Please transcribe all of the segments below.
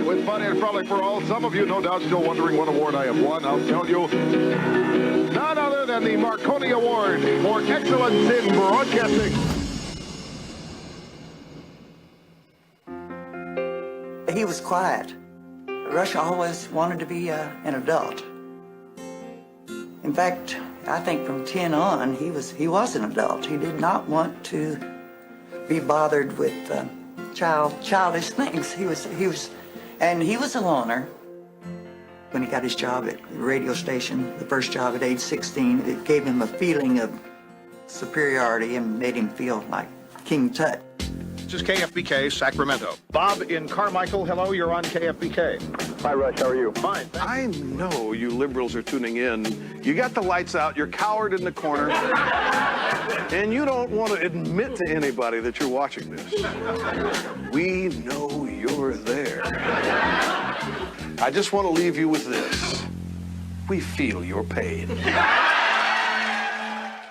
with fun and frolic for all. Some of you, no doubt, still wondering what award I have won. I'll tell you, none other than the Marconi Award for Excellence in Broadcasting. He was quiet. Rush always wanted to be an adult. In fact, I think from 10 on, he was an adult. He did not want to be bothered with childish things. He was a loner. When he got his job at the radio station, the first job at age 16, it gave him a feeling of superiority and made him feel like King Tut. This is KFBK, Sacramento. Bob in Carmichael, hello, you're on KFBK. Hi, Rush, how are you? Fine. I know you liberals are tuning in. You got the lights out, you're cowered in the corner, and you don't want to admit to anybody that you're watching this. We know you're there. I just want to leave you with this. We feel your pain.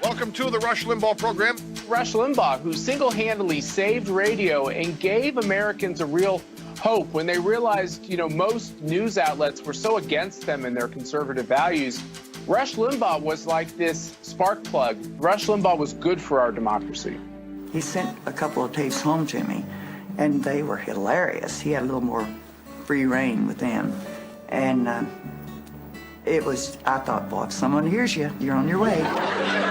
Welcome to the Rush Limbaugh program. Rush Limbaugh, who single-handedly saved radio and gave Americans a real hope when they realized, most news outlets were so against them and their conservative values. Rush Limbaugh was like this spark plug. Rush Limbaugh was good for our democracy. He sent a couple of tapes home to me, and they were hilarious. He had a little more free reign with them. And I thought, boy, if someone hears you, you're on your way.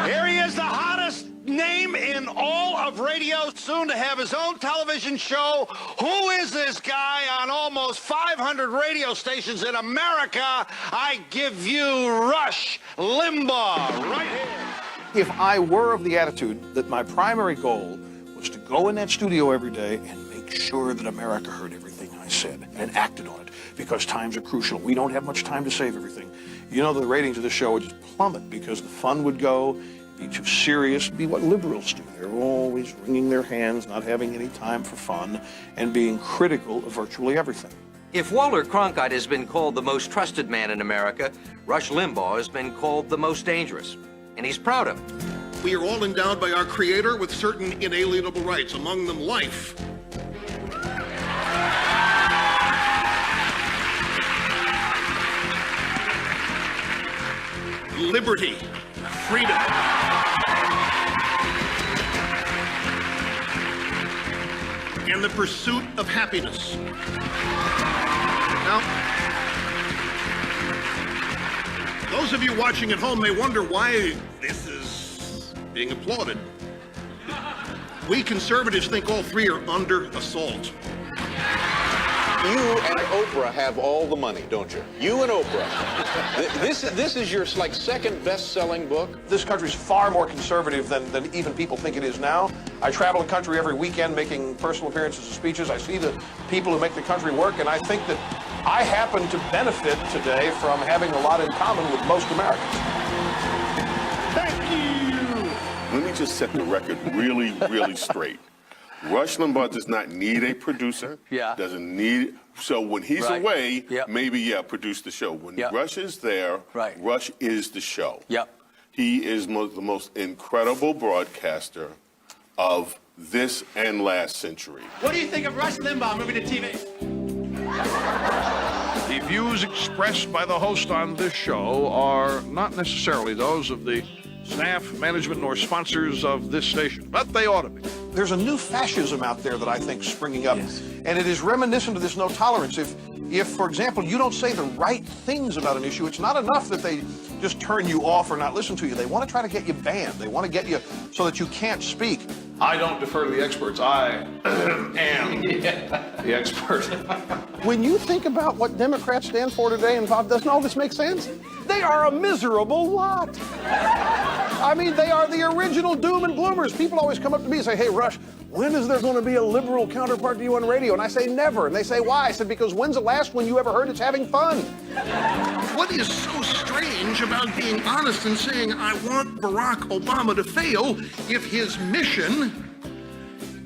Here he is, the hottest name in all of radio, soon to have his own television show. Who is this guy on almost 500 radio stations in America? I give you Rush Limbaugh, right here. If I were of the attitude that my primary goal was to go in that studio every day and make sure that America heard everything I said and acted on it, because times are crucial. We don't have much time to save everything. The ratings of the show would just plummet because the fun would go, be too serious, be what liberals do. They're always wringing their hands, not having any time for fun, and being critical of virtually everything. If Walter Cronkite has been called the most trusted man in America, Rush Limbaugh has been called the most dangerous, and he's proud of it. We are all endowed by our Creator with certain inalienable rights, among them life. Liberty, freedom, and the pursuit of happiness. Now, those of you watching at home may wonder why this is being applauded. We conservatives think all three are under assault. You and Oprah have all the money, don't you? You and Oprah. This is your second best-selling book. This country's far more conservative than even people think it is now. I travel the country every weekend making personal appearances and speeches. I see the people who make the country work, and I think that I happen to benefit today from having a lot in common with most Americans. Thank you. Let me just set the record really, really straight. Rush Limbaugh does not need a producer. Yeah. Doesn't need. So when he's away, Yep. maybe produce the show. When Yep. Rush is there, Right. Rush is the show. Yep. He is the most incredible broadcaster of this and last century. What do you think of Rush Limbaugh moving to TV? The views expressed by the host on this show are not necessarily those of the staff, management, nor sponsors of this station, but they ought to be. There's a new fascism out there that I think is springing up, and it is reminiscent of this no tolerance. If, for example, you don't say the right things about an issue, it's not enough that they just turn you off or not listen to you. They want to try to get you banned. They want to get you so that you can't speak. I don't defer to the experts. I am the expert. When you think about what Democrats stand for today, and Bob, doesn't all this make sense? They are a miserable lot. I mean, they are the original doom and gloomers. People always come up to me and say, hey, Rush, when is there going to be a liberal counterpart to you on radio? And I say, never. And they say, why? I said, because when's the last one you ever heard it's having fun? What is so strange about being honest and saying, I want Barack Obama to fail, if his mission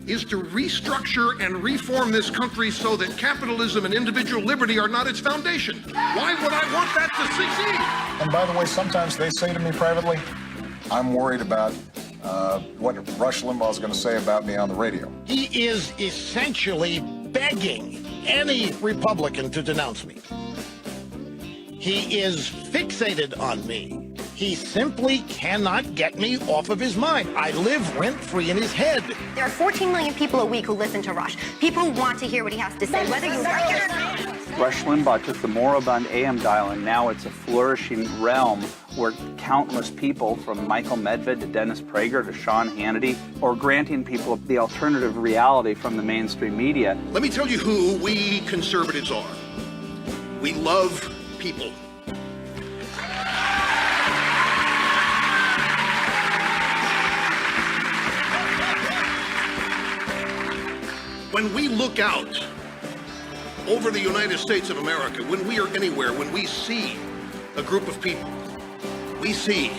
is to restructure and reform this country so that capitalism and individual liberty are not its foundation? Why would I want that to succeed? And by the way, sometimes they say to me privately, I'm worried about what Rush Limbaugh is going to say about me on the radio. He is essentially begging any Republican to denounce me. He is fixated on me. He simply cannot get me off of his mind. I live rent-free in his head. There are 14 million people a week who listen to Rush. People who want to hear what he has to say, whether you like it or not. Rush Limbaugh took the moribund AM dial, and now it's a flourishing realm where countless people, from Michael Medved to Dennis Prager to Sean Hannity, are granting people the alternative reality from the mainstream media. Let me tell you who we conservatives are. We love people. When we look out over the United States of America, when we are anywhere, when we see a group of people, we see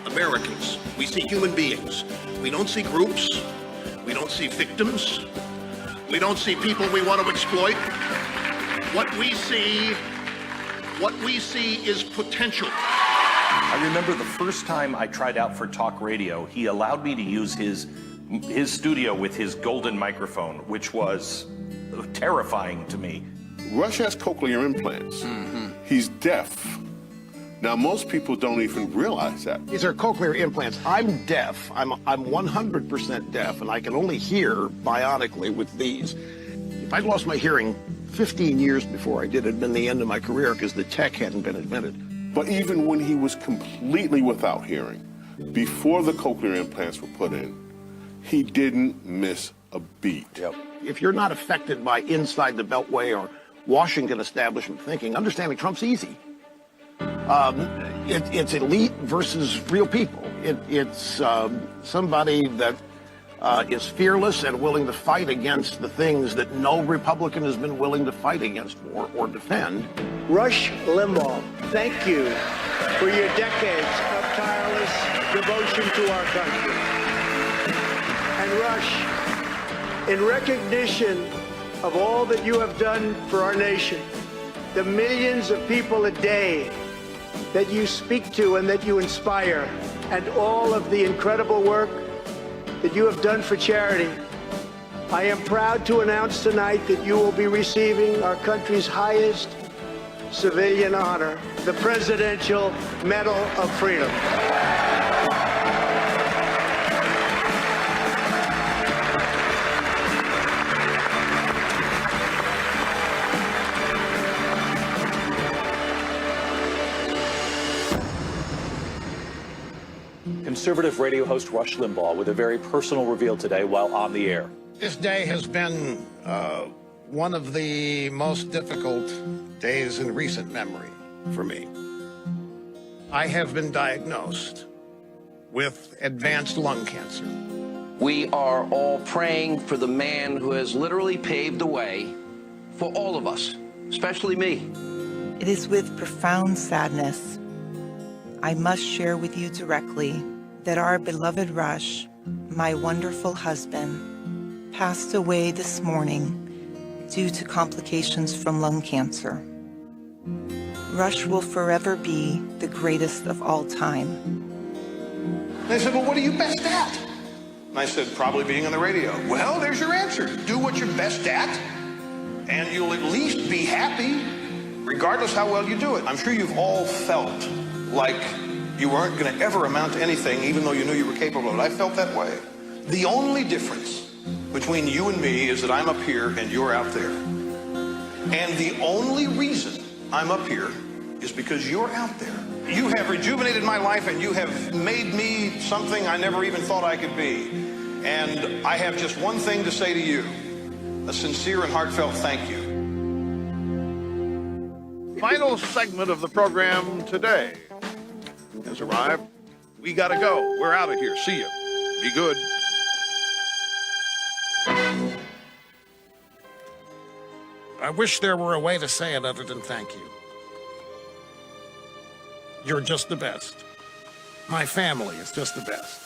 Americans, we see human beings. We don't see groups, we don't see victims, we don't see people we want to exploit. What we see is potential. I remember the first time I tried out for talk radio, he allowed me to use his studio with his golden microphone, which was terrifying to me. Rush has cochlear implants. He's deaf. Now, most people don't even realize that. These are cochlear implants. I'm deaf. I'm 100% deaf, and I can only hear bionically with these. If I'd lost my hearing 15 years before I did, it'd been the end of my career because the tech hadn't been invented. But even when he was completely without hearing, before the cochlear implants were put in, he didn't miss a beat. If you're not affected by inside the Beltway or Washington establishment thinking, understanding Trump's easy. It's elite versus real people. It's somebody that is fearless and willing to fight against the things that no Republican has been willing to fight against or defend. Rush Limbaugh, thank you for your decades of tireless devotion to our country. And Rush, in recognition of all that you have done for our nation, the millions of people a day that you speak to and that you inspire, and all of the incredible work that you have done for charity, I am proud to announce tonight that you will be receiving our country's highest civilian honor, the Presidential Medal of Freedom. Conservative radio host Rush Limbaugh with a very personal reveal today while on the air. This day has been one of the most difficult days in recent memory for me. I have been diagnosed with advanced lung cancer. We are all praying for the man who has literally paved the way for all of us, especially me. It is with profound sadness I must share with you directly that our beloved Rush, my wonderful husband, passed away this morning due to complications from lung cancer. Rush will forever be the greatest of all time. They said, well, what are you best at? And I said, probably being on the radio. Well, there's your answer. Do what you're best at, and you'll at least be happy, regardless how well you do it. I'm sure you've all felt like you weren't going to ever amount to anything, even though you knew you were capable of it. I felt that way. The only difference between you and me is that I'm up here and you're out there. And the only reason I'm up here is because you're out there. You have rejuvenated my life, and you have made me something I never even thought I could be. And I have just one thing to say to you, a sincere and heartfelt thank you. Final segment of the program today has arrived. We gotta go. We're out of here. See you. Be good. I wish there were a way to say it other than thank you. You're just the best. My family is just the best.